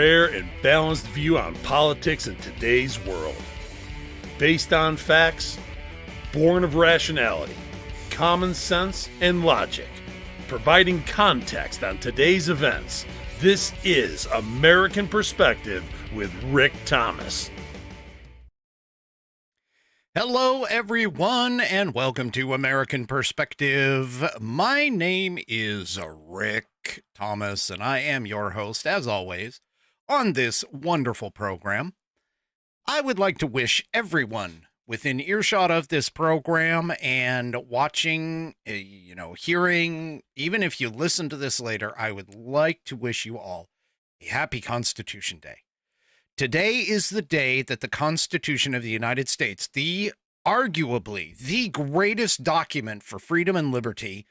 rare and balanced view on politics in today's world. Based on facts, born of rationality, common sense, and logic, providing context on today's events, this is American Perspective with Rick Thomas. Hello, everyone, and welcome to American Perspective. My name is Rick Thomas, and I am your host, as always, on this wonderful program. I would like to wish everyone within earshot of this program and watching, hearing, even if you listen to this later, I would like to wish you all a happy Constitution Day. Today is the day that the Constitution of the United States, arguably the greatest document for freedom and liberty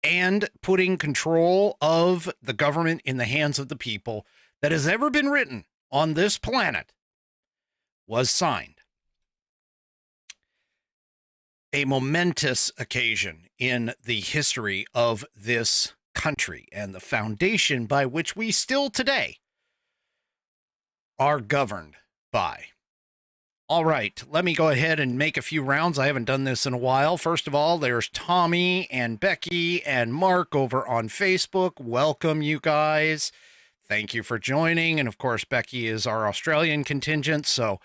and putting control of the government in the hands of the people that has ever been written on this planet, was signed. A momentous occasion in the history of this country and the foundation by which we still today are governed by. All right, let me go ahead and make a few rounds. I haven't done this in a while. First of all, there's Tommy and Becky and Mark over on Facebook. Welcome, you guys. Thank you for joining. And of course, Becky is our Australian contingent. So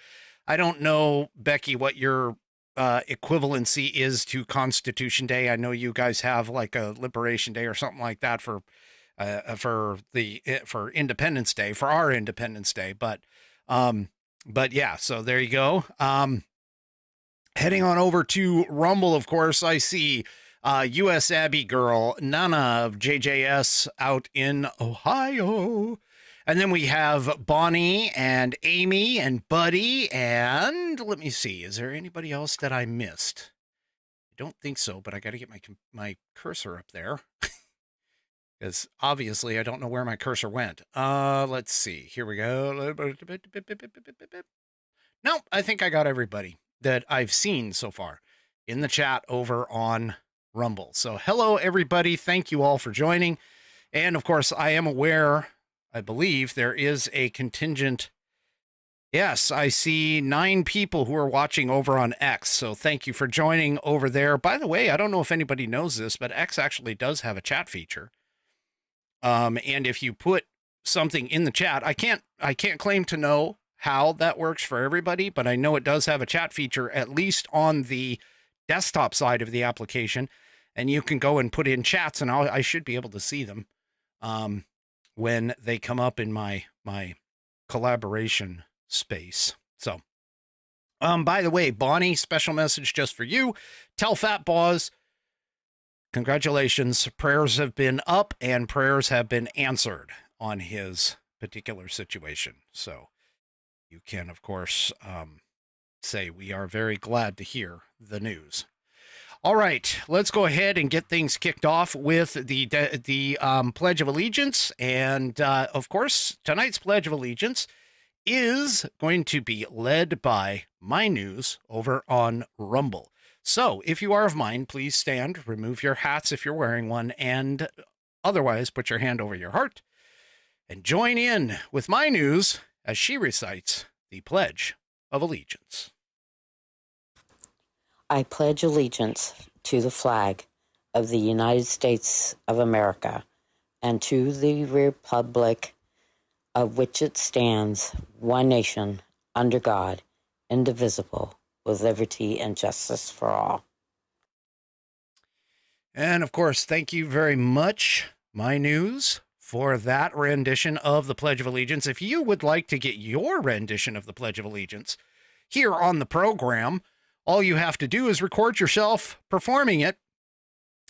I don't know, Becky, what your equivalency is to Constitution Day. I know you guys have like a Liberation Day or something like that for Independence Day, for our Independence Day. But yeah, so there you go. Heading on over to Rumble, of course, I see U.S. Abby girl Nana of JJS out in Ohio. And then we have Bonnie and Amy and Buddy. And let me see, is there anybody else that I missed? I don't think so, but I got to get my cursor up there. Because obviously I don't know where my cursor went. Let's see. Here we go. Nope, I think I got everybody that I've seen so far in the chat over on Rumble. So hello, everybody. Thank you all for joining. And of course, I am aware, I believe there is a contingent. Yes, I see 9 people who are watching over on X. So thank you for joining over there. By the way, I don't know if anybody knows this, but X actually does have a chat feature. And if you put something in the chat, I can't claim to know how that works for everybody, but I know it does have a chat feature, at least on the desktop side of the application. And you can go and put in chats, and I should be able to see them when they come up in my collaboration space. So, by the way, Bonnie, special message just for you. Tell Fat Boz, congratulations. Prayers have been up and prayers have been answered on his particular situation. So you can, of course, say we are very glad to hear the news. All right, let's go ahead and get things kicked off with the Pledge of Allegiance. And, of course, tonight's Pledge of Allegiance is going to be led by My News over on Rumble. So if you are of mine, please stand, remove your hats if you're wearing one, and otherwise put your hand over your heart and join in with My News as she recites the Pledge of Allegiance. I pledge allegiance to the flag of the United States of America and to the republic of which it stands, one nation, under God, indivisible, with liberty and justice for all. And of course, thank you very much, My News, for that rendition of the Pledge of Allegiance. If you would like to get your rendition of the Pledge of Allegiance here on the program, all you have to do is record yourself performing it.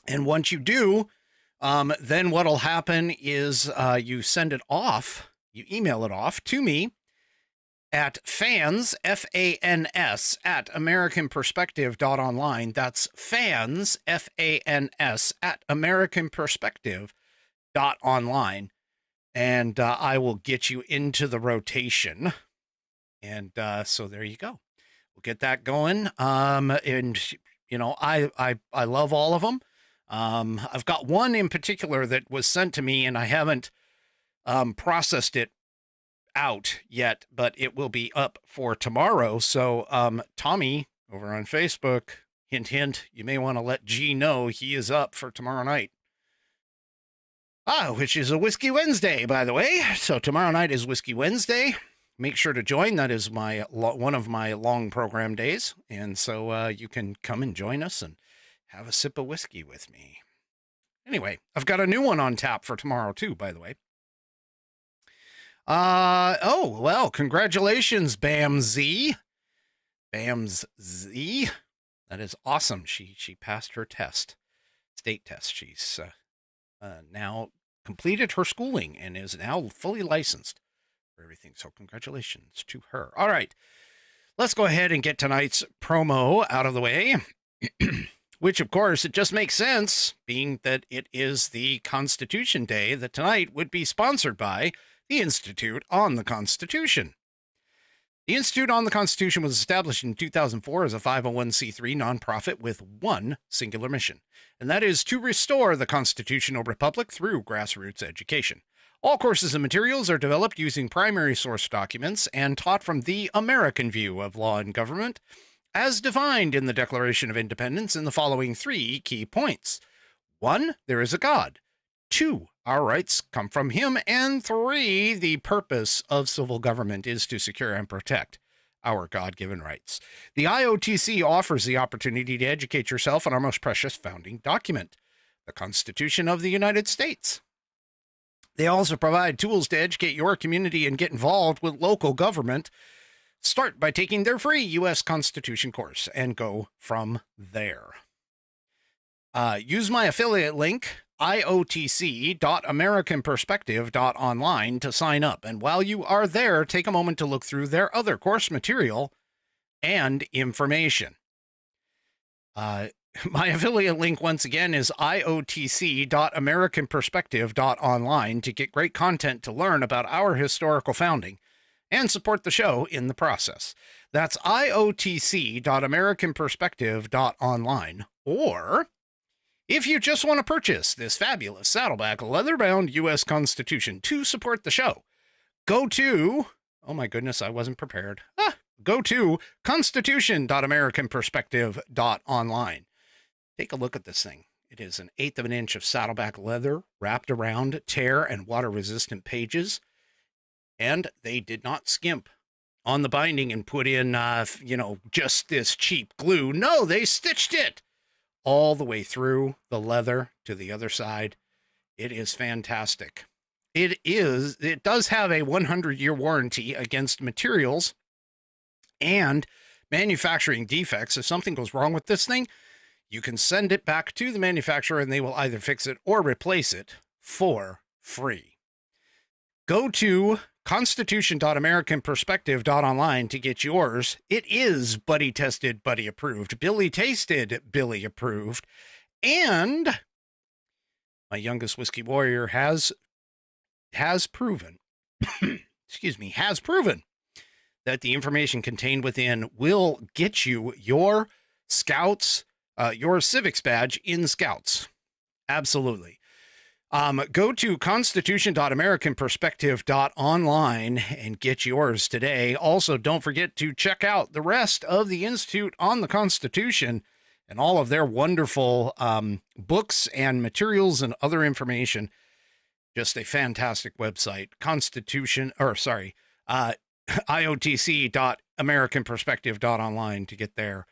And once you do, then what'll happen is you send it off, you email it off to me at fans, F-A-N-S, at americanperspective.online. That's fans, F-A-N-S, at americanperspective.online. And I will get you into the rotation. And so there you go. We'll get that going. And, you know, I love all of them. I've got one in particular that was sent to me, and I haven't processed it out yet, but it will be up for tomorrow. So, Tommy over on Facebook, hint, hint, you may want to let G know he is up for tomorrow night. Which is a Whiskey Wednesday, by the way. So tomorrow night is Whiskey Wednesday. Make sure to join. That is my one of my long program days. And so you can come and join us and have a sip of whiskey with me. Anyway, I've got a new one on tap for tomorrow too, by the way. Oh, well, congratulations, Bam Z. Bam's Z. That is awesome. She passed her test, state test. She's now completed her schooling and is now fully licensed for everything. So congratulations to her. All right, let's go ahead and get tonight's promo out of the way, which of course it just makes sense being that it is the Constitution Day that tonight would be sponsored by the Institute on the Constitution. The Institute on the Constitution was established in 2004 as a 501c3 nonprofit with one singular mission, and that is to restore the constitutional republic through grassroots education. All courses and materials are developed using primary source documents and taught from the American view of law and government, as defined in the Declaration of Independence in the following 3 key points. 1, there is a God. 2, our rights come from him. And 3, the purpose of civil government is to secure and protect our God-given rights. The IOTC offers the opportunity to educate yourself on our most precious founding document, the Constitution of the United States. They also provide tools to educate your community and get involved with local government. Start by taking their free U.S. Constitution course and go from there. Use my affiliate link, iotc.americanperspective.online, to sign up. And while you are there, take a moment to look through their other course material and information. My affiliate link, once again, is iotc.americanperspective.online to get great content to learn about our historical founding and support the show in the process. That's iotc.americanperspective.online. Or if you just want to purchase this fabulous Saddleback leather-bound U.S. Constitution to support the show, go to, oh my goodness, I wasn't prepared. Go to constitution.americanperspective.online. Take a look at this thing. It is an 1/8 of an inch of Saddleback leather wrapped around tear and water-resistant pages. And they did not skimp on the binding and put in, just this cheap glue. No, they stitched it all the way through the leather to the other side. It is fantastic. It does have a 100-year warranty against materials and manufacturing defects. If something goes wrong with this thing, you can send it back to the manufacturer and they will either fix it or replace it for free. Go to constitution.americanperspective.online to get yours. It is buddy tested, buddy approved, Billy tasted, Billy approved, and my youngest whiskey warrior has proven, has proven that the information contained within will get you your Scouts, your Civics badge in Scouts. Absolutely. Go to constitution.americanperspective.online and get yours today. Also, don't forget to check out the rest of the Institute on the Constitution and all of their wonderful books and materials and other information. Just a fantastic website, iotc.americanperspective.online to get there.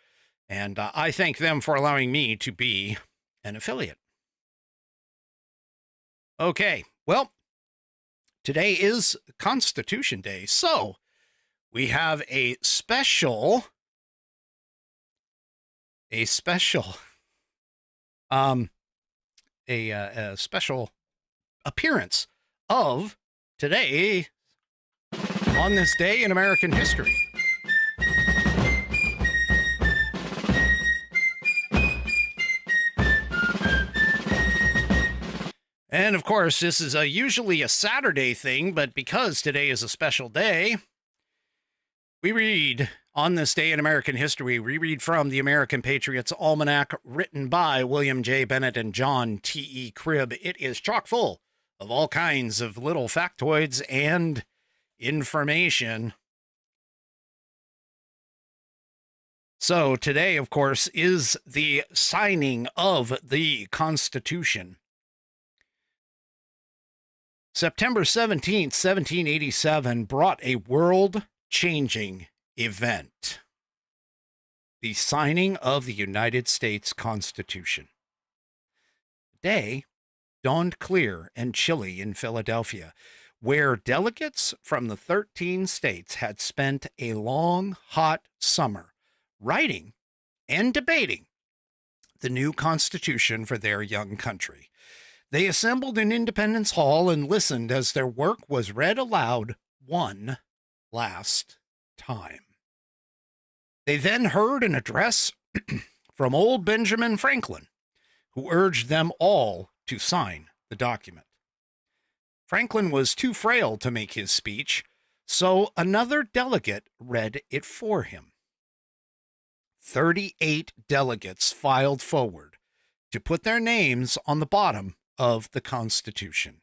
And I thank them for allowing me to be an affiliate. Okay, well, today is Constitution Day, so we have a special appearance of today on this day in American history. And of course, this is usually a Saturday thing, but because today is a special day, we read on this day in American history, we read from the American Patriots Almanac, written by William J. Bennett and John T.E. Cribb. It is chock full of all kinds of little factoids and information. So today, of course, is the signing of the Constitution. September 17th, 1787 brought a world-changing event. The signing of the United States Constitution. The day dawned clear and chilly in Philadelphia, where delegates from the 13 states had spent a long, hot summer writing and debating the new Constitution for their young country. They assembled in Independence Hall and listened as their work was read aloud one last time. They then heard an address from old Benjamin Franklin, who urged them all to sign the document. Franklin was too frail to make his speech, so another delegate read it for him. 38 delegates filed forward to put their names on the bottom of the Constitution.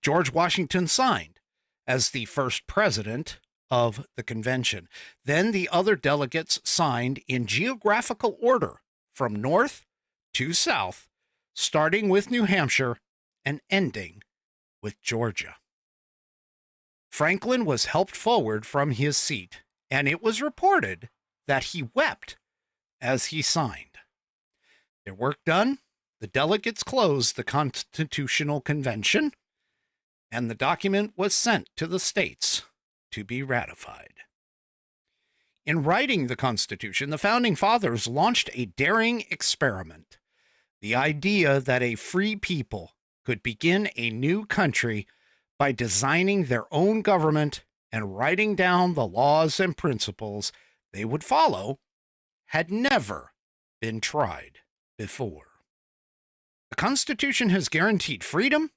George Washington signed as the first president of the convention. Then the other delegates signed in geographical order from north to south, starting with New Hampshire and ending with Georgia. Franklin was helped forward from his seat, and it was reported that he wept as he signed. Their work done, the delegates closed the Constitutional Convention, and the document was sent to the states to be ratified. In writing the Constitution, the Founding Fathers launched a daring experiment. The idea that a free people could begin a new country by designing their own government and writing down the laws and principles they would follow had never been tried before. The Constitution has guaranteed freedom,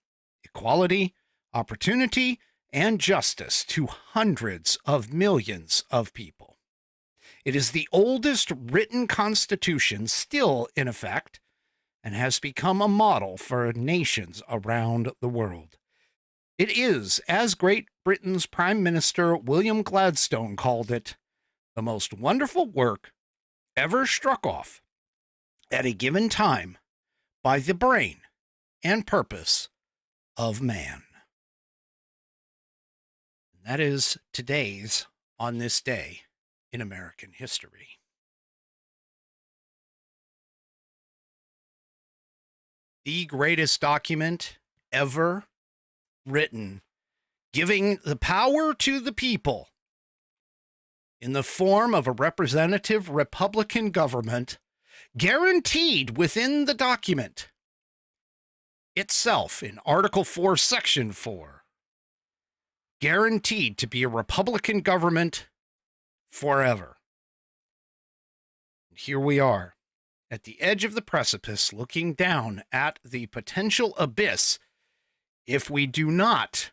equality, opportunity, and justice to hundreds of millions of people. It is the oldest written Constitution still in effect and has become a model for nations around the world. It is, as Great Britain's Prime Minister William Gladstone called it, the most wonderful work ever struck off at a given time by the brain and purpose of man. And that is today's On This Day in American History. The greatest document ever written, giving the power to the people in the form of a representative Republican government, guaranteed within the document itself in Article 4, Section 4, guaranteed to be a Republican government forever. And here we are at the edge of the precipice, looking down at the potential abyss if we do not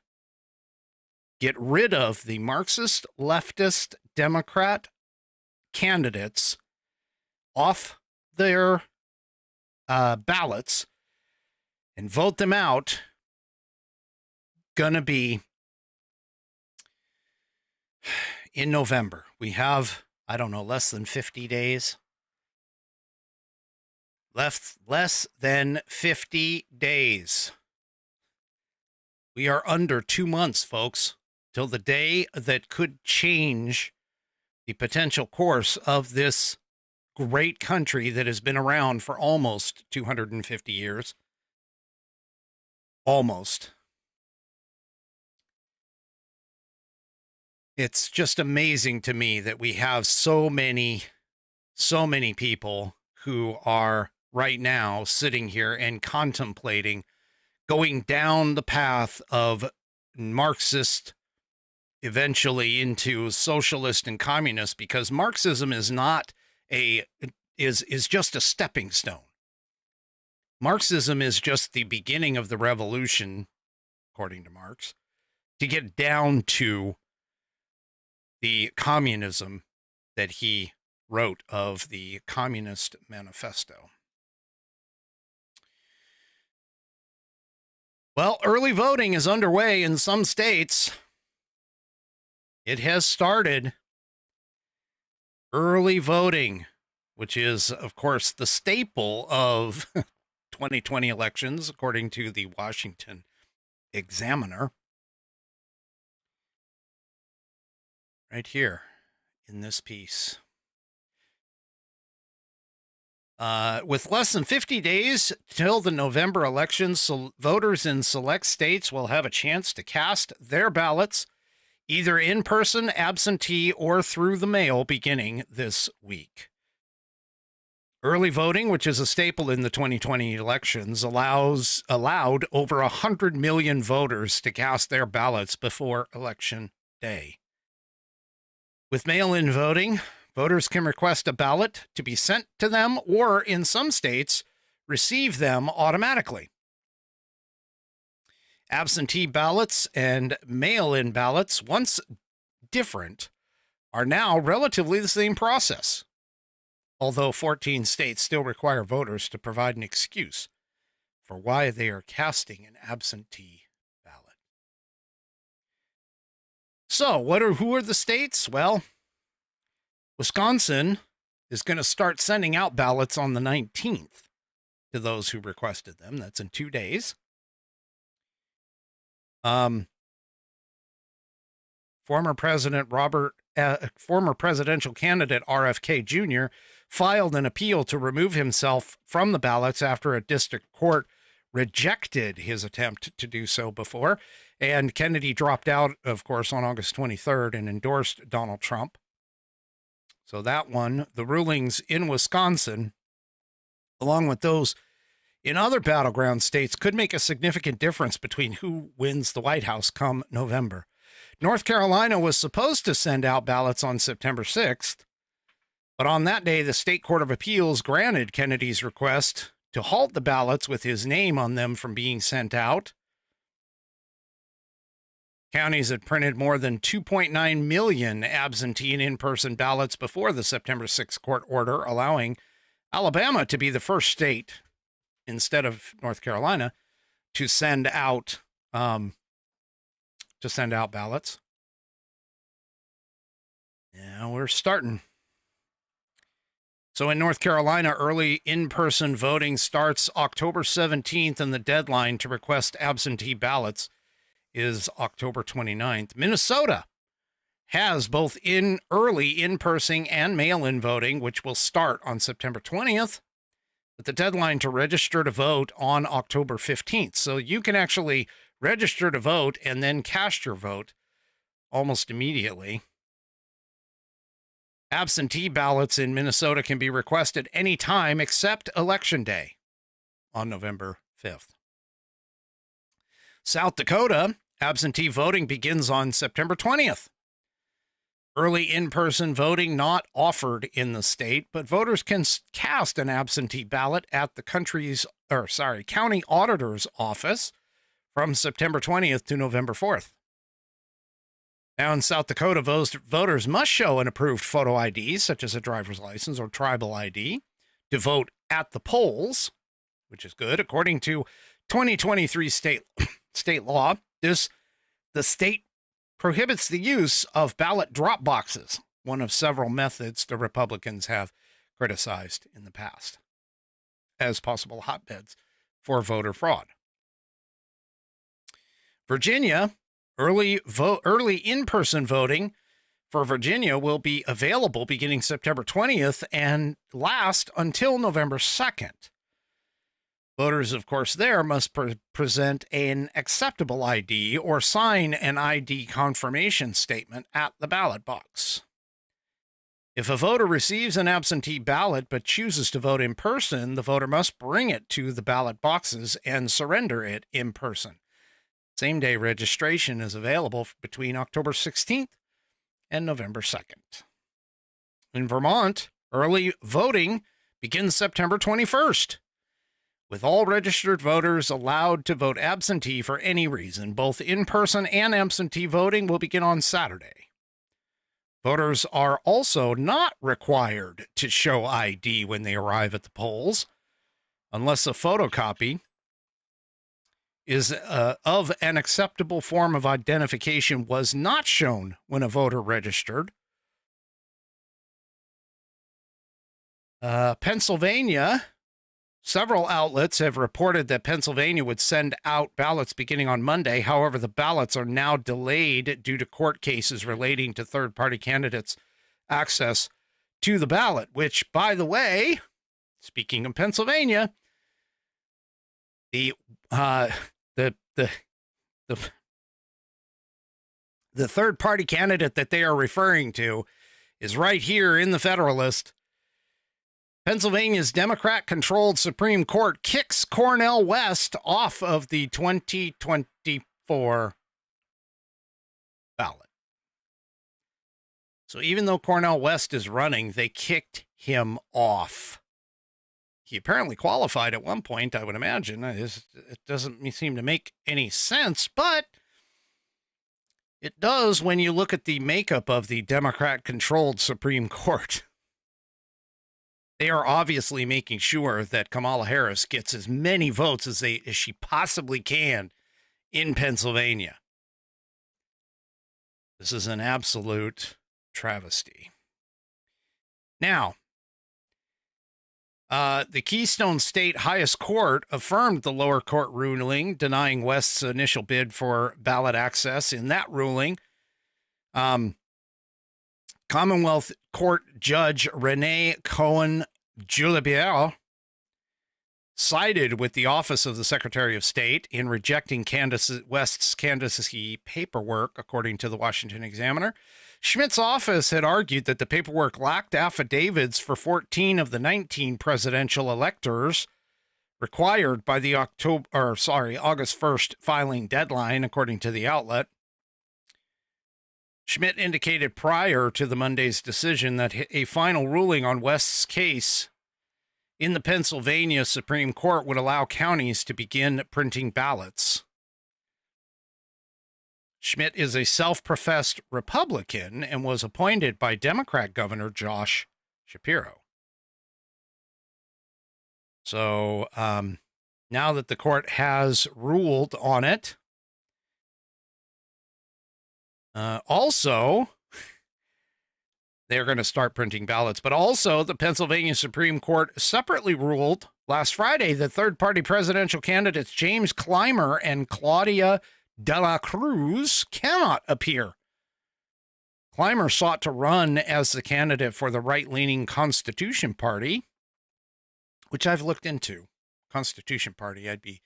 get rid of the Marxist, leftist, Democrat candidates off their ballots and vote them out. Gonna be in November. We have, I don't know, less than 50 days. Less than 50 days. We are under 2 months, folks, till the day that could change the potential course of this great country that has been around for almost 250 years. Almost. It's just amazing to me that we have so many people who are right now sitting here and contemplating going down the path of Marxist, eventually into socialist and communist, because Marxism is not is just a stepping stone. Marxism is just the beginning of the revolution, according to Marx, to get down to the communism that he wrote of, the Communist Manifesto. Well, early voting is underway in some states. It has started. Early voting, which is, of course, the staple of 2020 elections, according to the Washington Examiner. Right here in this piece. With less than 50 days till the November elections, voters in select states will have a chance to cast their ballots either in person, absentee, or through the mail beginning this week. Early voting, which is a staple in the 2020 elections, allowed over 100 million voters to cast their ballots before Election Day. With mail-in voting, voters can request a ballot to be sent to them or, in some states, receive them automatically. Absentee ballots and mail-in ballots, once different, are now relatively the same process, although 14 states still require voters to provide an excuse for why they are casting an absentee ballot. So, who are the states? Well, Wisconsin is going to start sending out ballots on the 19th to those who requested them. That's in 2 days. Former presidential candidate RFK Jr. filed an appeal to remove himself from the ballots after a district court rejected his attempt to do so before. And Kennedy dropped out, of course, on August 23rd and endorsed Donald Trump. So that one, the rulings in Wisconsin, along with those in other battleground states, could make a significant difference between who wins the White House come November. North Carolina was supposed to send out ballots on September 6th, but on that day, the State Court of Appeals granted Kennedy's request to halt the ballots with his name on them from being sent out. Counties had printed more than 2.9 million absentee and in-person ballots before the September 6th court order, allowing Alabama to be the first state, instead of North Carolina, to send out ballots. Yeah, we're starting. So in North Carolina, early in-person voting starts October 17th, and the deadline to request absentee ballots is October 29th. Minnesota has both early in-person and mail-in voting, which will start on September 20th, with the deadline to register to vote on October 15th. So you can actually register to vote and then cast your vote almost immediately. Absentee ballots in Minnesota can be requested any time except Election Day on November 5th. South Dakota, absentee voting begins on September 20th. Early in-person voting not offered in the state, but voters can cast an absentee ballot at the county auditor's office from September 20th to November 4th. Now in South Dakota, voters must show an approved photo ID, such as a driver's license or tribal ID, to vote at the polls, which is good. According to 2023 state law, the state prohibits the use of ballot drop boxes, one of several methods the Republicans have criticized in the past as possible hotbeds for voter fraud. Virginia, early in-person voting for Virginia will be available beginning September 20th and last until November 2nd. Voters, of course, there must present an acceptable ID or sign an ID confirmation statement at the ballot box. If a voter receives an absentee ballot but chooses to vote in person, the voter must bring it to the ballot boxes and surrender it in person. Same-day registration is available between October 16th and November 2nd. In Vermont, early voting begins September 21st. With all registered voters allowed to vote absentee for any reason, both in-person and absentee voting will begin on Saturday. Voters are also not required to show ID when they arrive at the polls, unless a photocopy is of an acceptable form of identification was not shown when a voter registered. Pennsylvania, several outlets have reported that Pennsylvania would send out ballots beginning on Monday. However, the ballots are now delayed due to court cases relating to third-party candidates' access to the ballot, which, by the way, speaking of Pennsylvania, the third-party candidate that they are referring to is right here in the Federalist. Pennsylvania's Democrat-controlled Supreme Court kicks Cornel West off of the 2024 ballot. So even though Cornel West is running, they kicked him off. He apparently qualified at one point, I would imagine. It doesn't seem to make any sense, but it does when you look at the makeup of the Democrat-controlled Supreme Court. They are obviously making sure that Kamala Harris gets as many votes as she possibly can in Pennsylvania. This is an absolute travesty. Now, the Keystone State Highest Court affirmed the lower court ruling denying West's initial bid for ballot access. In that ruling, Commonwealth Court Judge Renee Cohen-Julibier sided with the Office of the Secretary of State in rejecting West's candidacy paperwork, according to the Washington Examiner. Schmidt's office had argued that the paperwork lacked affidavits for 14 of the 19 presidential electors required by the August 1st filing deadline, according to the outlet. Schmidt indicated prior to the Monday's decision that a final ruling on West's case in the Pennsylvania Supreme Court would allow counties to begin printing ballots. Schmidt is a self-professed Republican and was appointed by Democrat Governor Josh Shapiro. So now that the court has ruled on it, also, they're going to start printing ballots. But also, the Pennsylvania Supreme Court separately ruled last Friday that third-party presidential candidates James Clymer and Claudia de la Cruz cannot appear. Clymer sought to run as the candidate for the right-leaning Constitution Party, which I've looked into. Constitution Party, I'd be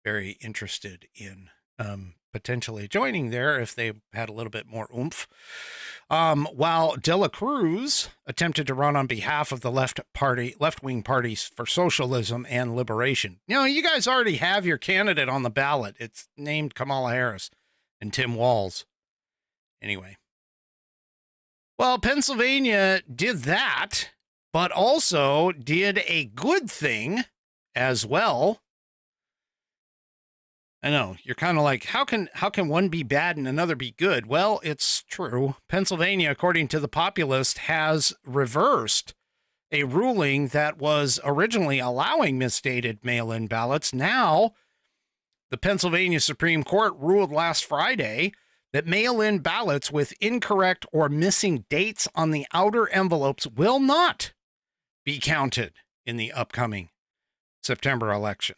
very interested in potentially joining there if they had a little bit more oomph. While De La Cruz attempted to run on behalf of the left-wing parties for socialism and liberation. You know, you guys already have your candidate on the ballot. It's named Kamala Harris and Tim Walz. Anyway. Well, Pennsylvania did that, but also did a good thing as well. I know, you're kind of like, how can one be bad and another be good? Well, it's true. Pennsylvania, according to the Populist, has reversed a ruling that was originally allowing misstated mail-in ballots. Now, the Pennsylvania Supreme Court ruled last Friday that mail-in ballots with incorrect or missing dates on the outer envelopes will not be counted in the upcoming September election.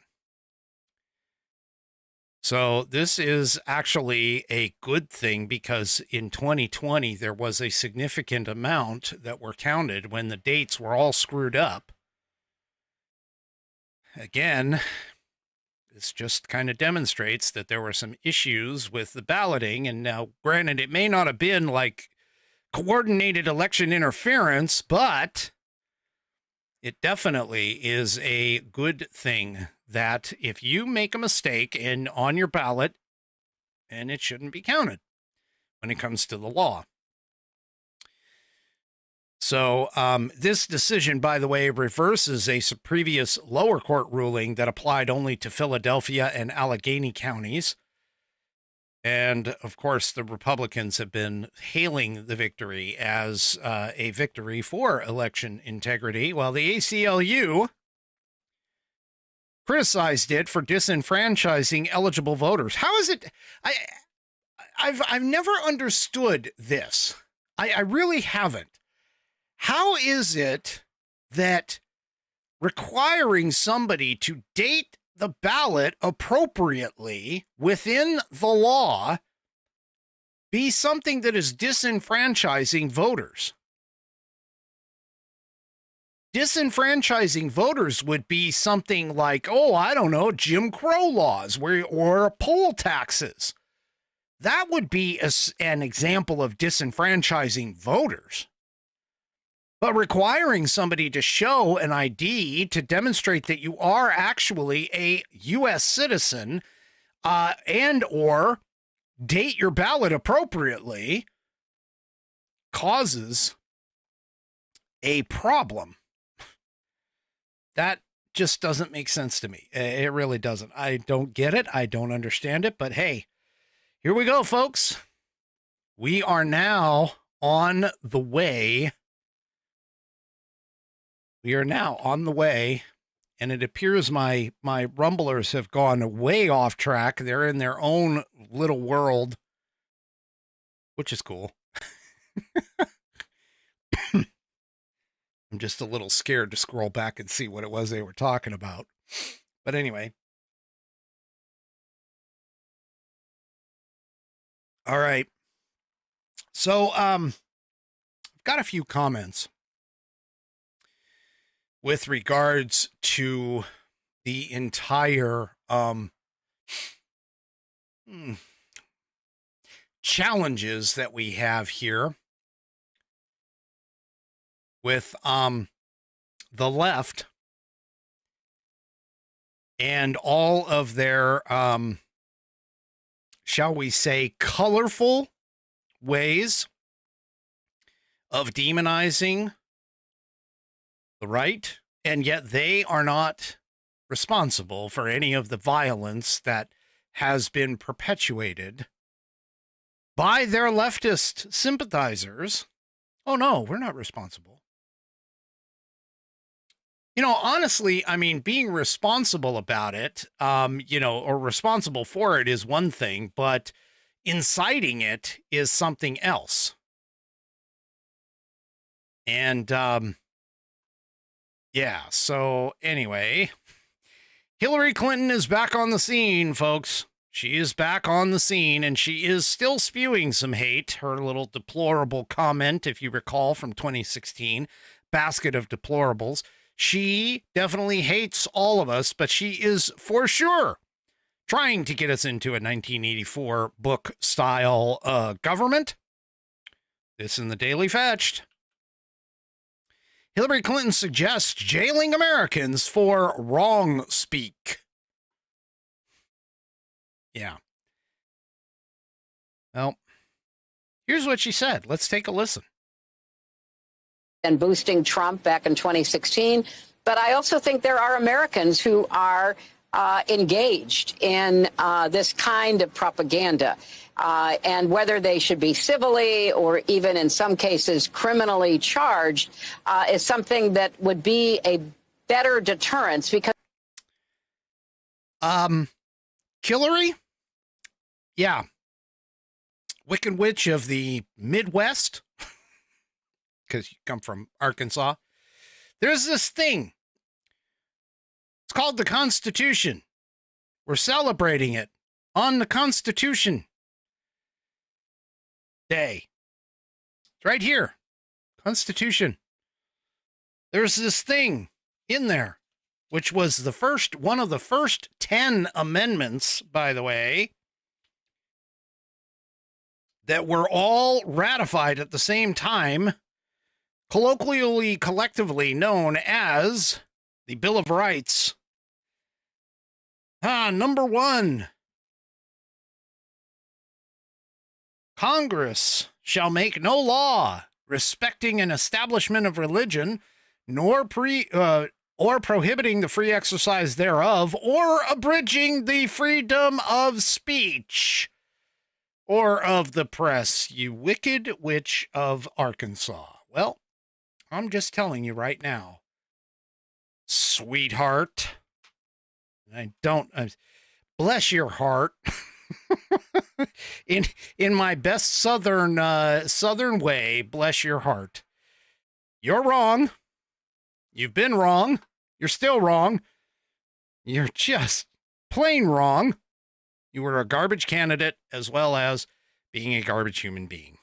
So this is actually a good thing because in 2020, there was a significant amount that were counted when the dates were all screwed up. Again, this just kind of demonstrates that there were some issues with the balloting. And now, granted, it may not have been like coordinated election interference, but it definitely is a good thing that if you make a mistake on your ballot, and it shouldn't be counted when it comes to the law. So this decision, by the way, reverses a previous lower court ruling that applied only to Philadelphia and Allegheny counties. And, of course, the Republicans have been hailing the victory as a victory for election integrity, while the ACLU criticized it for disenfranchising eligible voters. How is it? I've never understood this. I really haven't. How is it that requiring somebody to date the ballot appropriately within the law be something that is disenfranchising voters? Disenfranchising voters would be something like, oh, I don't know, Jim Crow laws or poll taxes. That would be an example of disenfranchising voters. But requiring somebody to show an ID to demonstrate that you are actually a U.S. citizen and or date your ballot appropriately causes a problem. That just doesn't make sense to me. It really doesn't. I don't get it. I don't understand it. But hey, here we go, folks. We are now on the way. We are now on the way, and it appears my rumblers have gone way off track. They're in their own little world, which is cool. I'm just a little scared to scroll back and see what it was they were talking about. But anyway. All right. So, I've got a few comments with regards to the entire challenges that we have here with the left and all of their shall we say colorful ways of demonizing the right, and yet they are not responsible for any of the violence that has been perpetuated by their leftist sympathizers. Oh no, we're not responsible. You know, honestly, I mean, being responsible about it, or responsible for it is one thing, but inciting it is something else. And, yeah, so anyway, Hillary Clinton is back on the scene, folks. She is back on the scene, and she is still spewing some hate. Her little deplorable comment, if you recall, from 2016, basket of deplorables. She definitely hates all of us, but she is for sure trying to get us into a 1984 book style government. This in the Daily Fetched. Hillary Clinton suggests jailing Americans for wrong speak. Yeah. Well, here's what she said. Let's take a listen. And boosting Trump back in 2016. But I also think there are Americans who are engaged in this kind of propaganda. And whether they should be civilly or even in some cases criminally charged is something that would be a better deterrence because. Hillary? Yeah. Wicked Witch of the Midwest. Because you come from Arkansas. There's this thing. It's called the Constitution. We're celebrating it on the Constitution Day. It's right here. Constitution. There's this thing in there, which was one of the first 10 amendments, by the way, that were all ratified at the same time, colloquially, collectively known as the Bill of Rights. Number 1. Congress shall make no law respecting an establishment of religion, nor prohibiting the free exercise thereof, or abridging the freedom of speech or of the press, you wicked witch of Arkansas. Well, I'm just telling you right now, sweetheart, I don't. Bless your heart. in my best southern way, bless your heart. You're wrong. You've been wrong. You're still wrong. You're just plain wrong. You were a garbage candidate as well as being a garbage human being.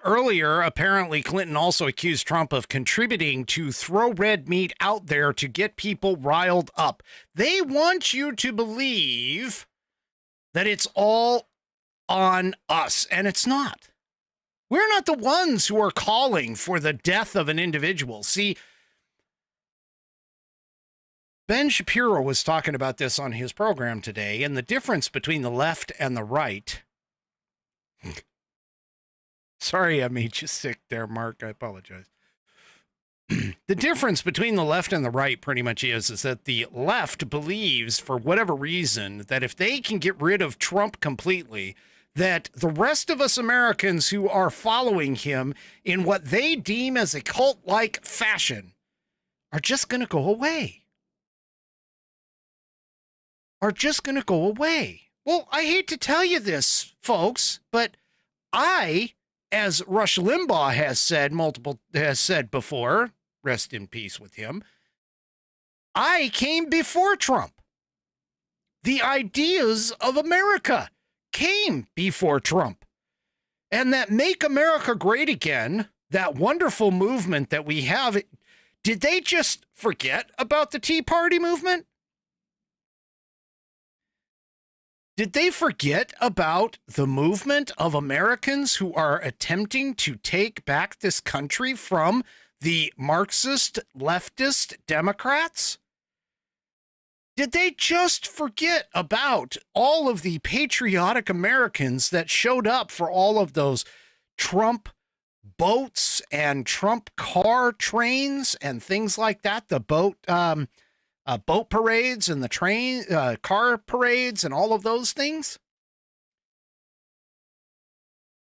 Earlier, apparently Clinton also accused Trump of contributing to throw red meat out there to get people riled up. They want you to believe that it's all on us, and it's not. We're not the ones who are calling for the death of an individual. See, Ben Shapiro was talking about this on his program today, and the difference between the left and the right. Sorry, I made you sick there, Mark. I apologize. The difference between the left and the right pretty much is that the left believes, for whatever reason, that if they can get rid of Trump completely, that the rest of us Americans who are following him in what they deem as a cult-like fashion are just going to go away. Well, I hate to tell you this, folks, but as Rush Limbaugh has said before, rest in peace with him, I came before Trump. The ideas of America came before Trump. And that Make America Great Again, that wonderful movement that we have, did they just forget about the Tea Party movement? Did they forget about the movement of Americans who are attempting to take back this country from the Marxist, leftist Democrats? Did they just forget about all of the patriotic Americans that showed up for all of those Trump boats and Trump car trains and things like that? The boat parades and the car parades and all of those things?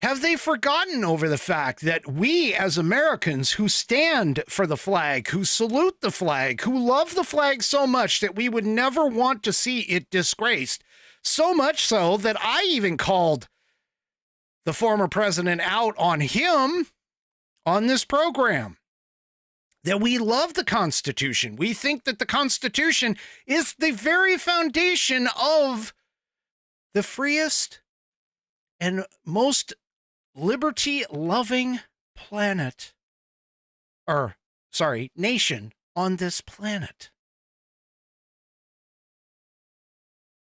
Have they forgotten over the fact that we as Americans who stand for the flag, who salute the flag, who love the flag so much that we would never want to see it disgraced, so much so that I even called the former president out on him on this program, that we love the Constitution. We think that the Constitution is the very foundation of the freest and most liberty-loving nation on this planet.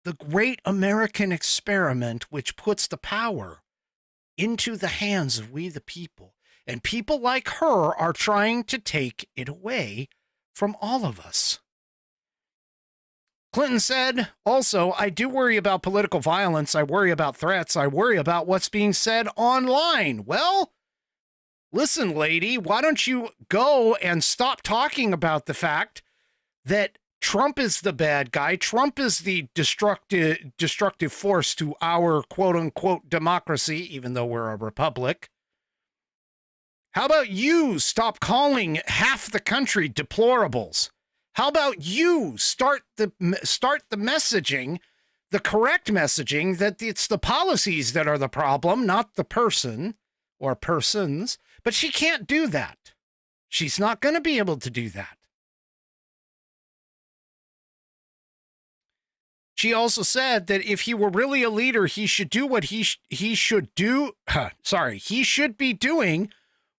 The great American experiment, which puts the power into the hands of we the people. And people like her are trying to take it away from all of us. Clinton said, also, I do worry about political violence. I worry about threats. I worry about what's being said online. Well, listen, lady, why don't you go and stop talking about the fact that Trump is the bad guy. Trump is the destructive force to our quote-unquote democracy, even though we're a republic. How about you stop calling half the country deplorables? How about you start the messaging, the correct messaging, that it's the policies that are the problem, not the person or persons. But she can't do that. She's not going to be able to do that. She also said that if he were really a leader, he should do what he should do. He should be doing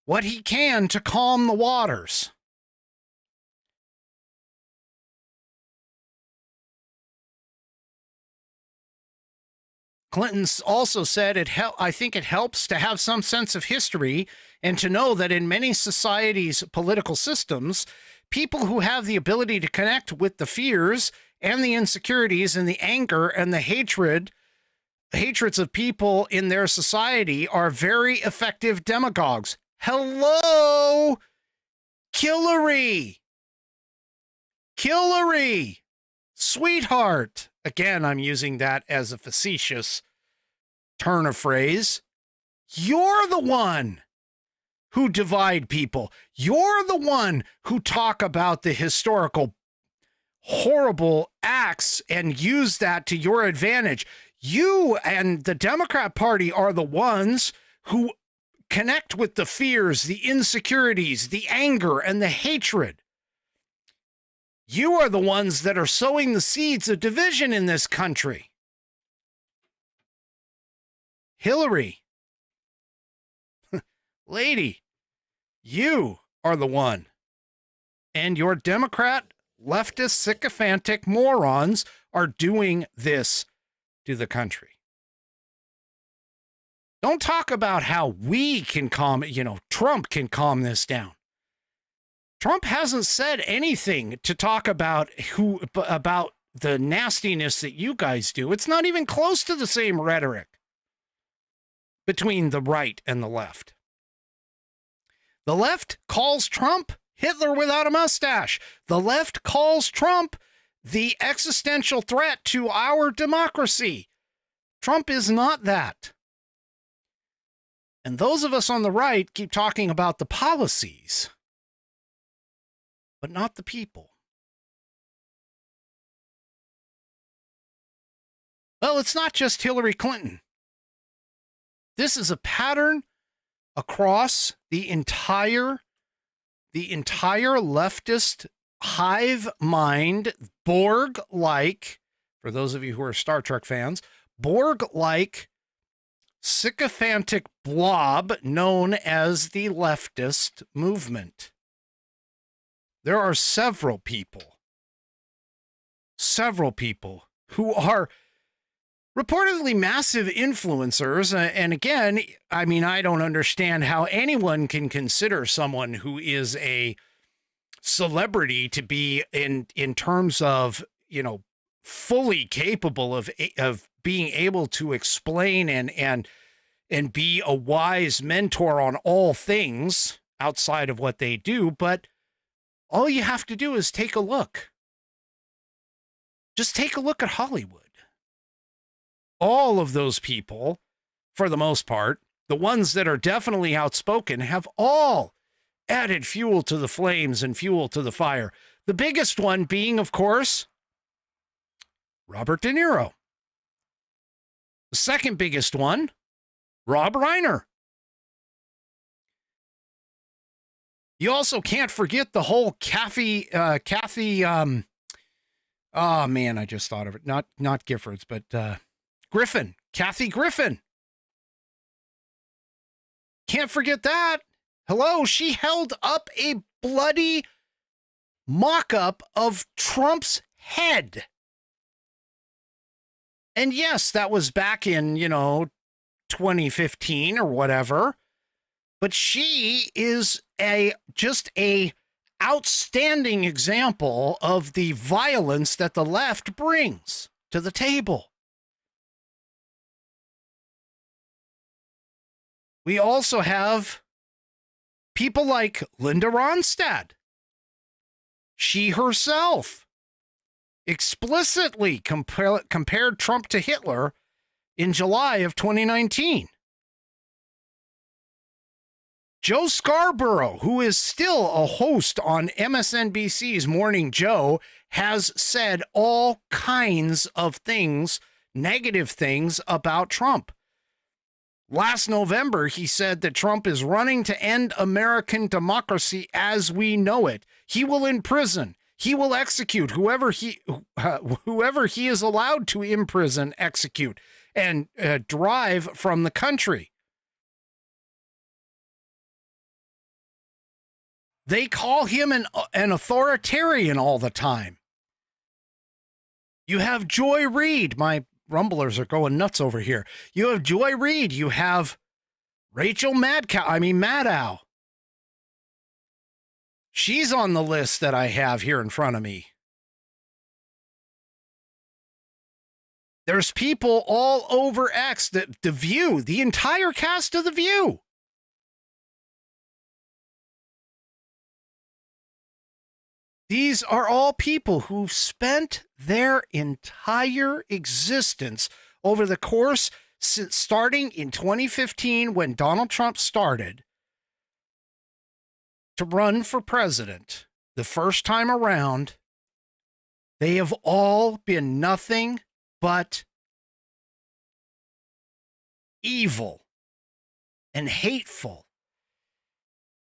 what he can to calm the waters. Clinton also said, I think it helps to have some sense of history and to know that in many societies' political systems, people who have the ability to connect with the fears and the insecurities and the anger and the hatreds of people in their society are very effective demagogues. Hello, Hillary, sweetheart. Again, I'm using that as a facetious turn of phrase. You're the one who divide people. You're the one who talk about the historical horrible acts and use that to your advantage. You and the Democrat Party are the ones who connect with the fears, the insecurities, the anger, and the hatred. You are the ones that are sowing the seeds of division in this country. Hillary, lady, you are the one. And your Democrat, leftist, sycophantic morons are doing this to the country. Don't talk about how we can Trump can calm this down. Trump hasn't said anything to talk about about the nastiness that you guys do. It's not even close to the same rhetoric between the right and the left. The left calls Trump Hitler without a mustache. The left calls Trump the existential threat to our democracy. Trump is not that. And those of us on the right keep talking about the policies, but not the people. Well, it's not just Hillary Clinton. This is a pattern across the entire leftist hive mind, Borg-like, for those of you who are Star Trek fans, Borg-like sycophantic blob known as the leftist movement. There are several people who are reportedly massive influencers. And again, I mean, I don't understand how anyone can consider someone who is a celebrity to be in terms of, fully capable of being able to explain and be a wise mentor on all things outside of what they do. But all you have to do is take a look. Just take a look at Hollywood. All of those people, for the most part, the ones that are definitely outspoken, have all added fuel to the flames and fuel to the fire. The biggest one being, of course, Robert De Niro. The second biggest one, Rob Reiner. You also can't forget the whole Kathy, I just thought of it. Not Giffords, but Griffin, Kathy Griffin. Can't forget that. Hello, she held up a bloody mock-up of Trump's head. And yes, that was back in, 2015 or whatever. But she is just a outstanding example of the violence that the left brings to the table. We also have people like Linda Ronstadt. She herself explicitly compared Trump to Hitler in July of 2019. Joe Scarborough, who is still a host on MSNBC's Morning Joe, has said all kinds of things, negative things about Trump. Last November, he said that Trump is running to end American democracy as we know it. He will imprison. He will execute whoever he is allowed to imprison, execute, and drive from the country. They call him an authoritarian all the time. You have Joy Reid. My rumblers are going nuts over here. You have Joy Reid. You have Rachel Maddow. She's on the list that I have here in front of me. There's people all over X, The View, the entire cast of The View. These are all people who've spent their entire existence over the course, starting in 2015 when Donald Trump started, to run for president the first time around, they have all been nothing but evil and hateful.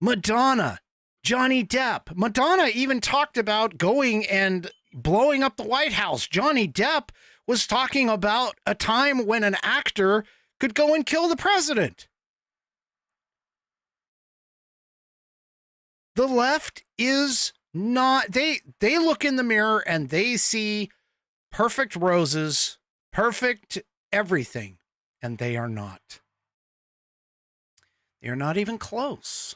Madonna, Johnny Depp. Madonna even talked about going and blowing up the White House. Johnny Depp was talking about a time when an actor could go and kill the president. The left is not, they look in the mirror and they see perfect roses, perfect everything, and they are not. They are not even close.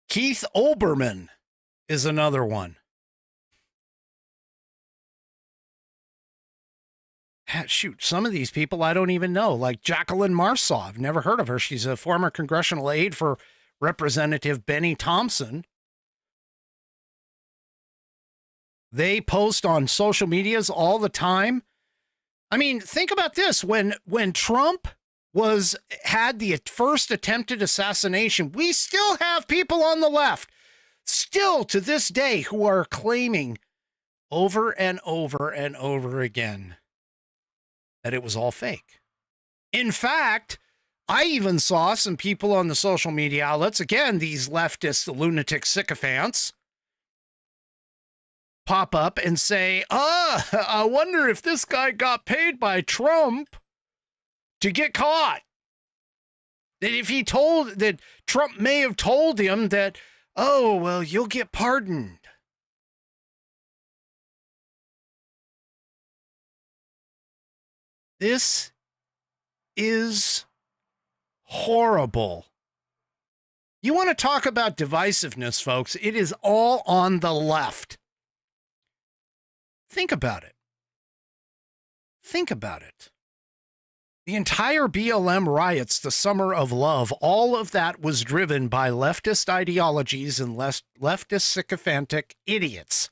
Keith Olbermann is another one. Shoot, some of these people I don't even know, like Jacqueline Marsaw. I've never heard of her. She's a former congressional aide for Representative Benny Thompson. They post on social medias all the time. I mean, think about this. When Trump had the first attempted assassination, we still have people on the left, still to this day, who are claiming over and over and over again that it was all fake. In fact, I even saw some people on the social media outlets, again, these leftist lunatic sycophants, pop up and say, I wonder if this guy got paid by Trump to get caught. That if he told, that Trump may have told him that, oh, well, you'll get pardoned. This is horrible. You want to talk about divisiveness, folks? It is all on the left. Think about it. Think about it. The entire BLM riots, the Summer of Love, all of that was driven by leftist ideologies and leftist sycophantic idiots.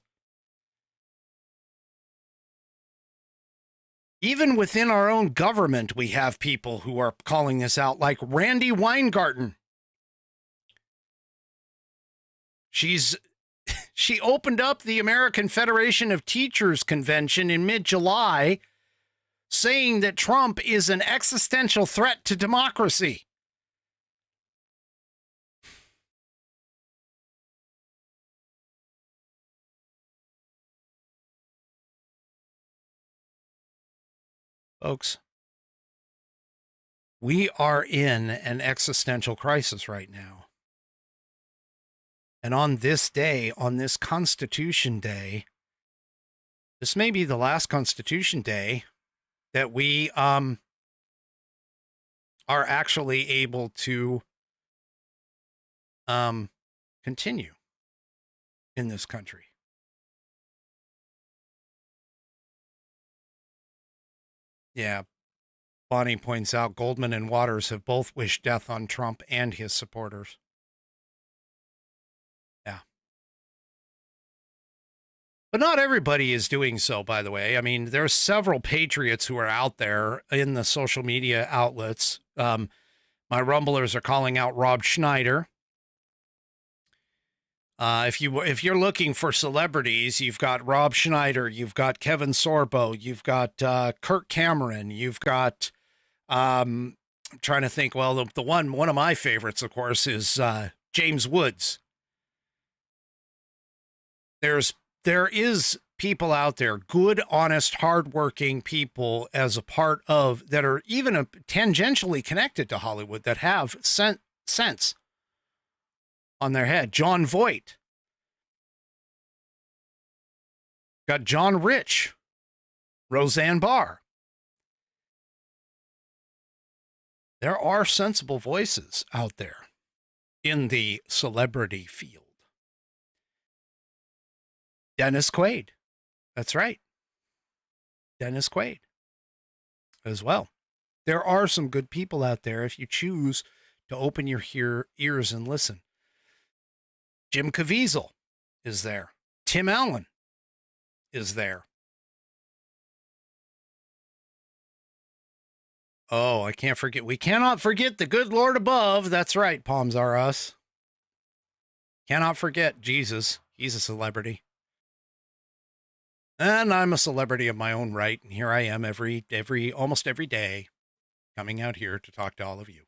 Even within our own government, we have people who are calling this out, like Randy Weingarten. She opened up the American Federation of Teachers convention in mid-July, saying that Trump is an existential threat to democracy. Folks, we are in an existential crisis right now. And on this day, on this Constitution Day, this may be the last Constitution Day that we are actually able to continue in this country. Yeah, Bonnie points out Goldman and Waters have both wished death on Trump and his supporters. Yeah. But not everybody is doing so, by the way. I mean, there's several patriots who are out there in the social media outlets. My Rumblers are calling out Rob Schneider. If you're looking for celebrities, you've got Rob Schneider, you've got Kevin Sorbo, you've got Kirk Cameron, you've got I'm trying to think. Well, the one of my favorites, of course, is James Woods. There is people out there, good, honest, hardworking people, as a part of that are even tangentially connected to Hollywood that have sense on their head. John Voight. Got John Rich. Roseanne Barr. There are sensible voices out there in the celebrity field. Dennis Quaid. That's right. Dennis Quaid as well. There are some good people out there if you choose to open your ears and listen. Jim Caviezel is there. Tim Allen is there. Oh, I can't forget. We cannot forget the good Lord above. That's right. Palms are us. Cannot forget Jesus. He's a celebrity. And I'm a celebrity of my own right. And here I am almost every day coming out here to talk to all of you.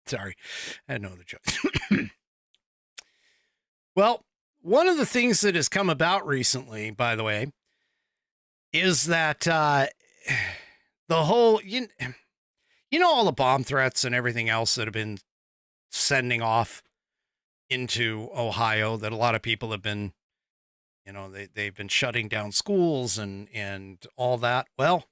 Sorry. I had no other choice. Well, one of the things that has come about recently, by the way, is that the whole, all the bomb threats and everything else that have been sending off into Ohio, that a lot of people have been, they've been shutting down schools and all that. Well,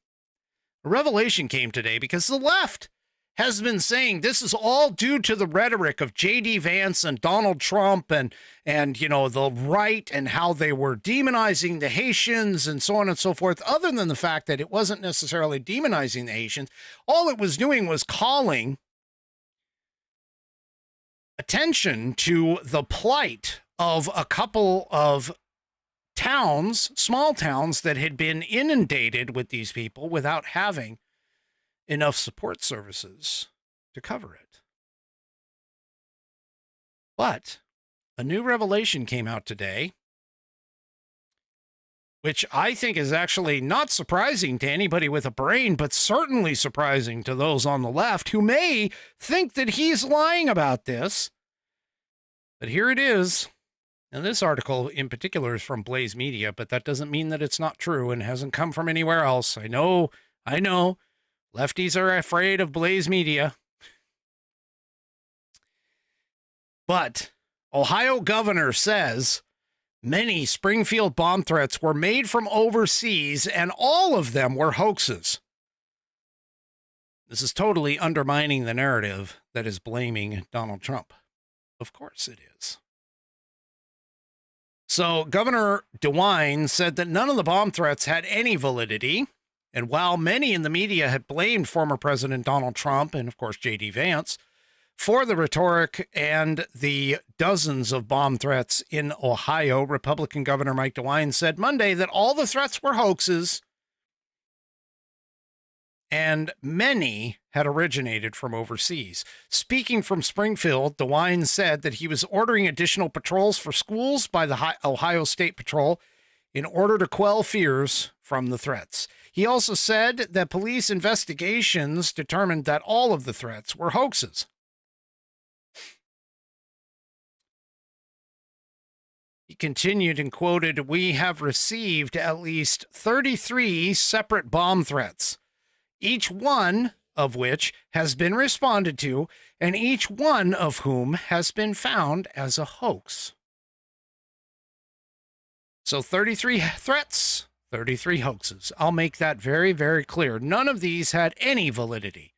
a revelation came today because the left has been saying this is all due to the rhetoric of J.D. Vance and Donald Trump and the right and how they were demonizing the Haitians and so on and so forth, other than the fact that it wasn't necessarily demonizing the Haitians. All it was doing was calling attention to the plight of a couple of towns, small towns that had been inundated with these people without having enough support services to cover it. But a new revelation came out today, which I think is actually not surprising to anybody with a brain, but certainly surprising to those on the left who may think that he's lying about this. But here it is. And this article in particular is from Blaze Media, but that doesn't mean that it's not true and hasn't come from anywhere else. I know. Lefties are afraid of Blaze Media. But Ohio governor says many Springfield bomb threats were made from overseas and all of them were hoaxes. This is totally undermining the narrative that is blaming Donald Trump. Of course it is. So Governor DeWine said that none of the bomb threats had any validity. And while many in the media had blamed former President Donald Trump and, of course, J.D. Vance for the rhetoric and the dozens of bomb threats in Ohio, Republican Governor Mike DeWine said Monday that all the threats were hoaxes and many had originated from overseas. Speaking from Springfield, DeWine said that he was ordering additional patrols for schools by the Ohio State Patrol in order to quell fears from the threats. He also said that police investigations determined that all of the threats were hoaxes. He continued and quoted, "We have received at least 33 separate bomb threats, each one of which has been responded to, and each one of whom has been found as a hoax." So 33 threats, 33 hoaxes. I'll make that very, very clear. None of these had any validity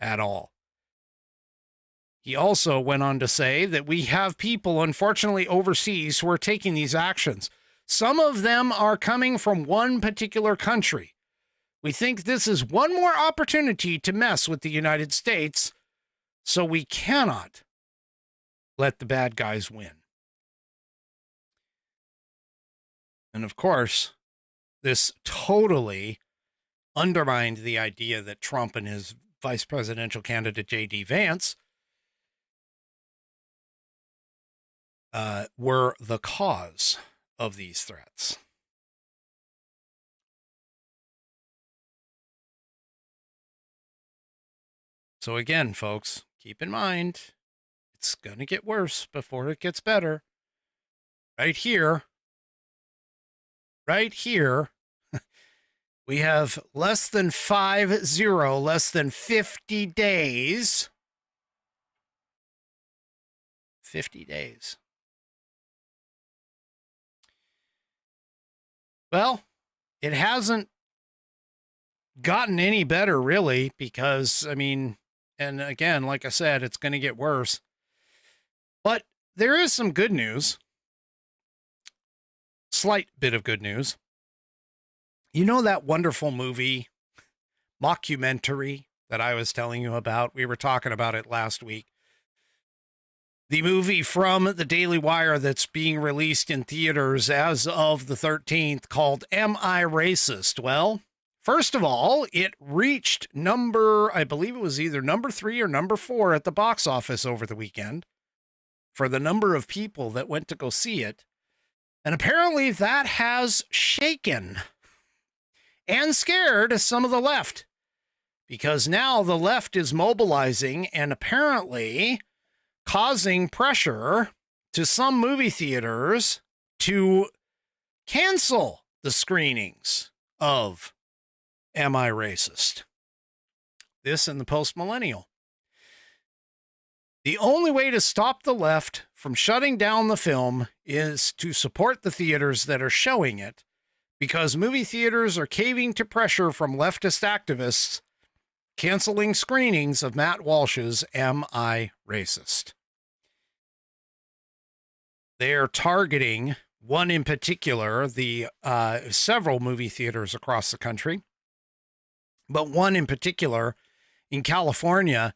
at all. He also went on to say that we have people, unfortunately, overseas who are taking these actions. Some of them are coming from one particular country. We think this is one more opportunity to mess with the United States, so we cannot let the bad guys win. And of course, this totally undermined the idea that Trump and his vice presidential candidate, J.D. Vance, were the cause of these threats. So again, folks, keep in mind, it's going to get worse before it gets better. Right here, we have less than 50 days. 50 days. Well, it hasn't gotten any better, really, because, and again, like I said, it's going to get worse. But there is some good news. Slight bit of good news. You know that wonderful movie, mockumentary, that I was telling you about? We were talking about it last week. The movie from the Daily Wire that's being released in theaters as of the 13th called Am I Racist? Well, First of all, it reached I believe it was either number 3 or number 4 at the box office over the weekend for the number of people that went to go see it. And apparently that has shaken and scared some of the left, because now the left is mobilizing and apparently causing pressure to some movie theaters to cancel the screenings of Am I Racist? This in the post-millennial. The only way to stop the left from shutting down the film is to support the theaters that are showing it, because movie theaters are caving to pressure from leftist activists canceling screenings of Matt Walsh's Am I Racist? They're targeting one in particular, the several movie theaters across the country, but one in particular in California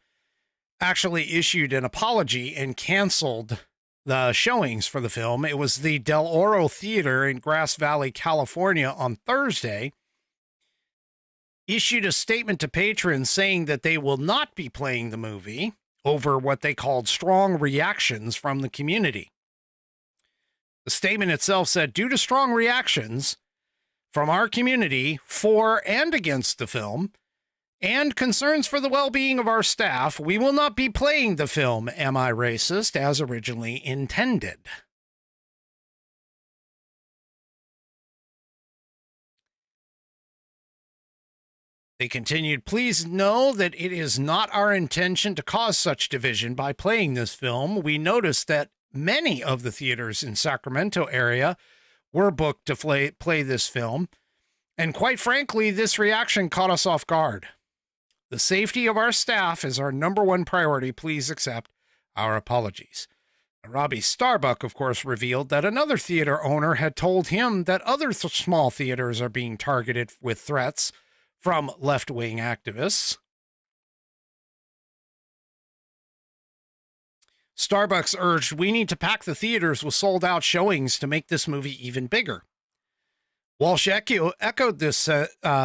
actually issued an apology and canceled the showings for the film. It was the Del Oro Theater in Grass Valley, California on Thursday, issued a statement to patrons saying that they will not be playing the movie over what they called strong reactions from the community. The statement itself said, due to strong reactions from our community for and against the film and concerns for the well-being of our staff, we will not be playing the film Am I Racist as originally intended. They continued, please know that it is not our intention to cause such division by playing this film. We noticed that many of the theaters in Sacramento area were booked to play this film, and quite frankly, this reaction caught us off guard. The safety of our staff is our number one priority. Please accept our apologies. Robbie Starbuck, of course, revealed that another theater owner had told him that other small theaters are being targeted with threats from left-wing activists. Starbucks urged, we need to pack the theaters with sold-out showings to make this movie even bigger. Walsh echoed this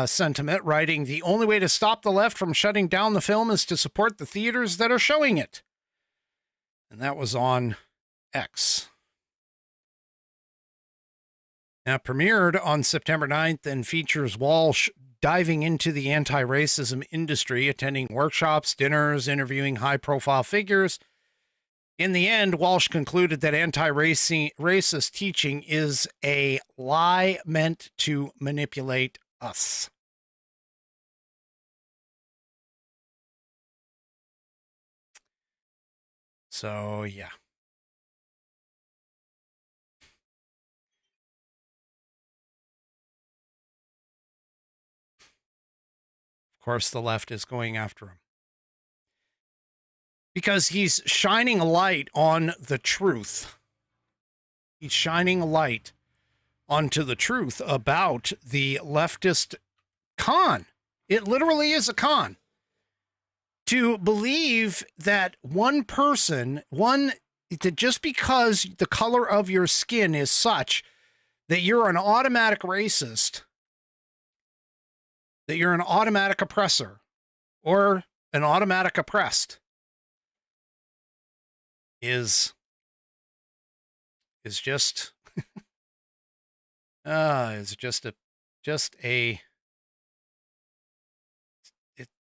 sentiment, writing, the only way to stop the left from shutting down the film is to support the theaters that are showing it. And that was on X. Now, premiered on September 9th and features Walsh diving into the anti-racism industry, attending workshops, dinners, interviewing high-profile figures. In the end, Walsh concluded that anti-racist teaching is a lie meant to manipulate us. So, yeah. Of course, the left is going after him, because he's shining a light on the truth. He's shining a light onto the truth about the leftist con. It literally is a con. To believe that one person, that just because the color of your skin is such that you're an automatic racist, that you're an automatic oppressor or an automatic oppressed, is just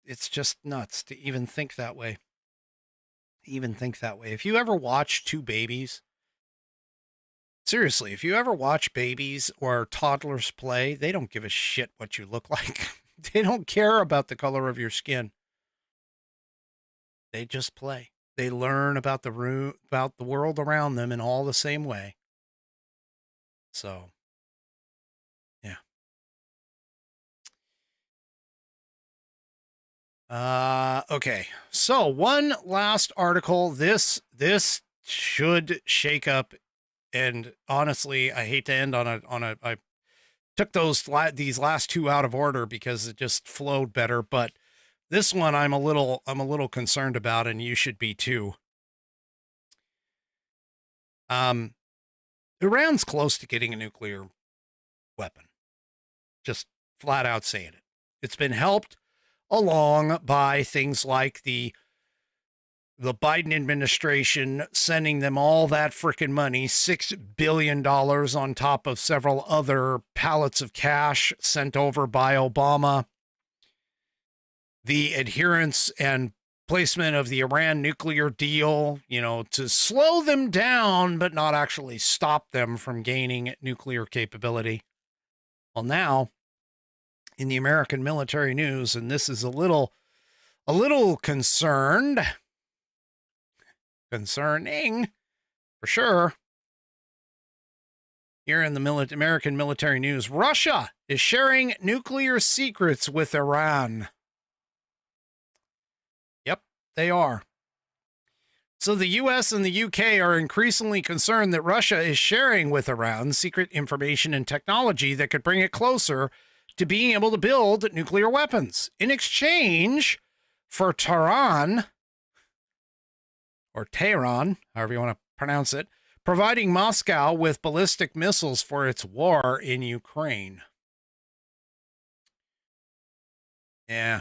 it's just nuts to even think that way. If you ever watch two babies, seriously, if you ever watch babies or toddlers play, they don't give a shit what you look like. They don't care about the color of your skin. They just play. They learn about the world around them in all the same way. So, yeah. Okay. So one last article. This should shake up. And honestly, I hate to end on a. I took these last two out of order because it just flowed better, but this one I'm a little concerned about, and you should be too. Iran's close to getting a nuclear weapon. Just flat out saying it. It's been helped along by things like the Biden administration sending them all that frickin' money, $6 billion on top of several other pallets of cash sent over by Obama. The adherence and placement of the Iran nuclear deal, to slow them down, but not actually stop them from gaining nuclear capability. Well, now in the American military news, and this is a little concerning for sure. Here in the American military news, Russia is sharing nuclear secrets with Iran. Yep, they are. So the US and the UK are increasingly concerned that Russia is sharing with Iran secret information and technology that could bring it closer to being able to build nuclear weapons in exchange for Tehran, however you want to pronounce it, providing Moscow with ballistic missiles for its war in Ukraine. Yeah.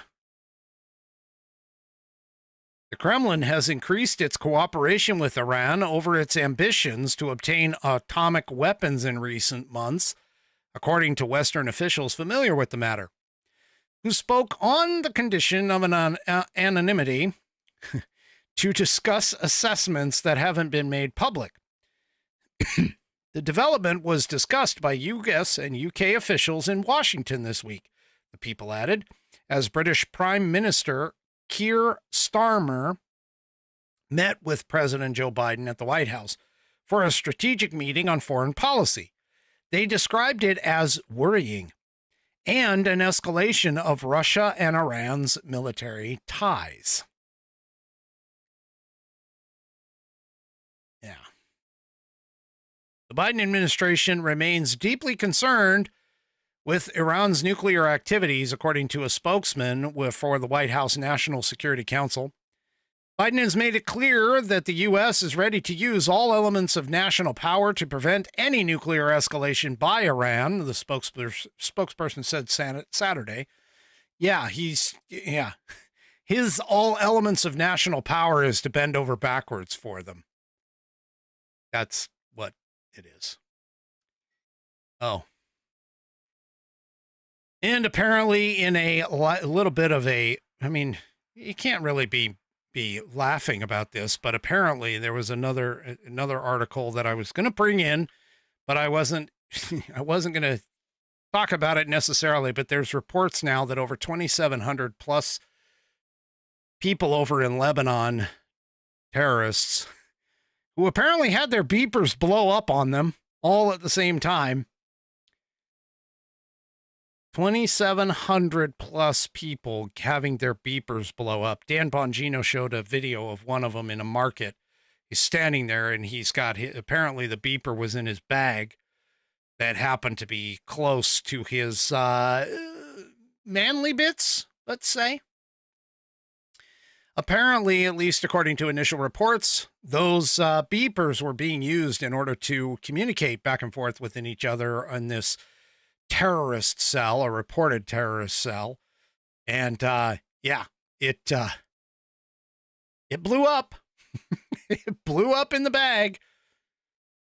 The Kremlin has increased its cooperation with Iran over its ambitions to obtain atomic weapons in recent months, according to Western officials familiar with the matter, who spoke on the condition of an anonymity to discuss assessments that haven't been made public. The development was discussed by US and UK officials in Washington this week, the People added, as British Prime Minister Keir Starmer met with President Joe Biden at the White House for a strategic meeting on foreign policy. They described it as worrying and an escalation of Russia and Iran's military ties. Yeah. The Biden administration remains deeply concerned with Iran's nuclear activities, according to a spokesman for the White House National Security Council. Biden has made it clear that the U.S. is ready to use all elements of national power to prevent any nuclear escalation by Iran, the spokesperson said Saturday. His all elements of national power is to bend over backwards for them. That's what it is. Oh. And apparently in a little bit of you can't really be laughing about this, but apparently there was another article that I was going to bring in, but I wasn't going to talk about it necessarily, but there's reports now that over 2,700 plus people over in Lebanon, terrorists, who apparently had their beepers blow up on them all at the same time. 2,700 plus people having their beepers blow up. Dan Bongino showed a video of one of them in a market. He's standing there and apparently the beeper was in his bag that happened to be close to his manly bits, let's say. Apparently, at least according to initial reports, those beepers were being used in order to communicate back and forth within each other in this terrorist cell, a reported terrorist cell. And it blew up. It blew up in the bag.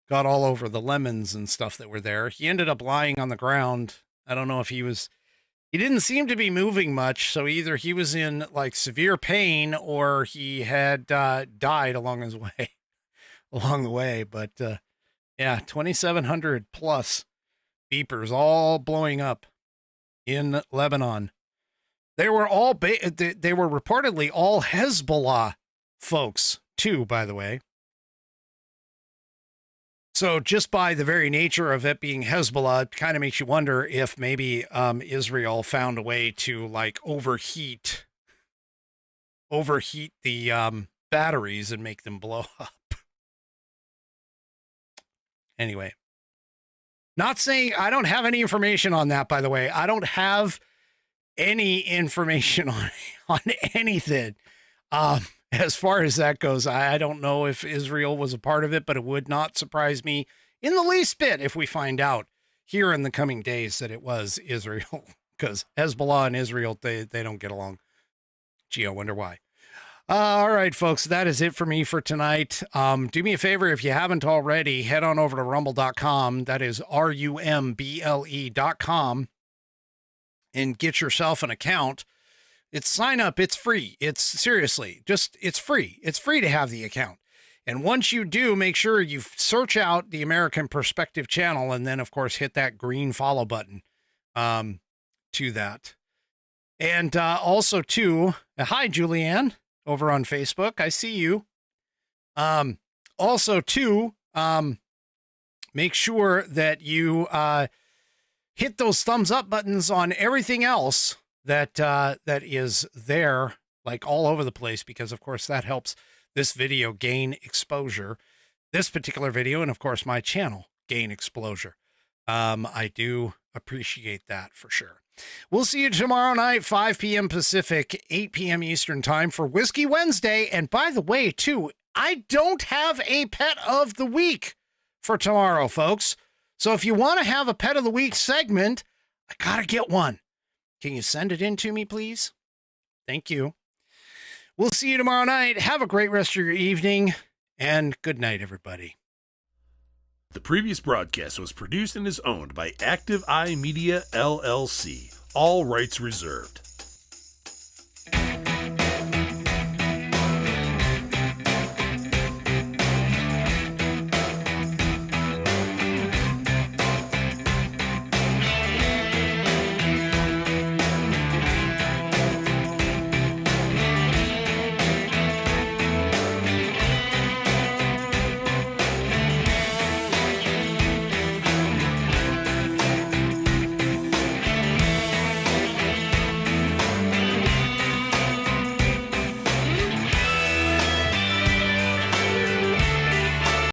Got all over the lemons and stuff that were there. He ended up lying on the ground. I don't know if he didn't seem to be moving much, so either he was in like severe pain or he had died along the way. But 2,700 plus beepers all blowing up in Lebanon. They were they were reportedly all Hezbollah folks too, by the way. So just by the very nature of it being Hezbollah, it kind of makes you wonder if maybe Israel found a way to like overheat the batteries and make them blow up. Anyway, not saying I don't have any information on that, by the way. I don't have any information on anything. As far as that goes, I don't know if Israel was a part of it, but it would not surprise me in the least bit if we find out here in the coming days that it was Israel because Hezbollah and Israel, they don't get along. Gee, I wonder why. All right, folks, that is it for me for tonight. Do me a favor, if you haven't already, head on over to rumble.com. That is rumble.com, and get yourself an account. It's sign up. It's free. It's seriously it's free. It's free to have the account. And once you do, make sure you search out the American Perspective channel, and then of course hit that green follow button to that. And also too, hi Julianne over on Facebook. I see you. Also too, make sure that you hit those thumbs up buttons on everything else that is there, like all over the place, because of course that helps this video gain exposure, this particular video, and of course my channel gain exposure. I do appreciate that for sure. We'll see you tomorrow night, 5 p.m. Pacific, 8 p.m. Eastern time for Whiskey Wednesday. And by the way, too, I don't have a pet of the week for tomorrow, folks. So if you want to have a pet of the week segment, I gotta get one. Can you send it in to me, please? Thank you. We'll see you tomorrow night. Have a great rest of your evening, and good night, everybody. The previous broadcast was produced and is owned by Active Eye Media LLC. All rights reserved.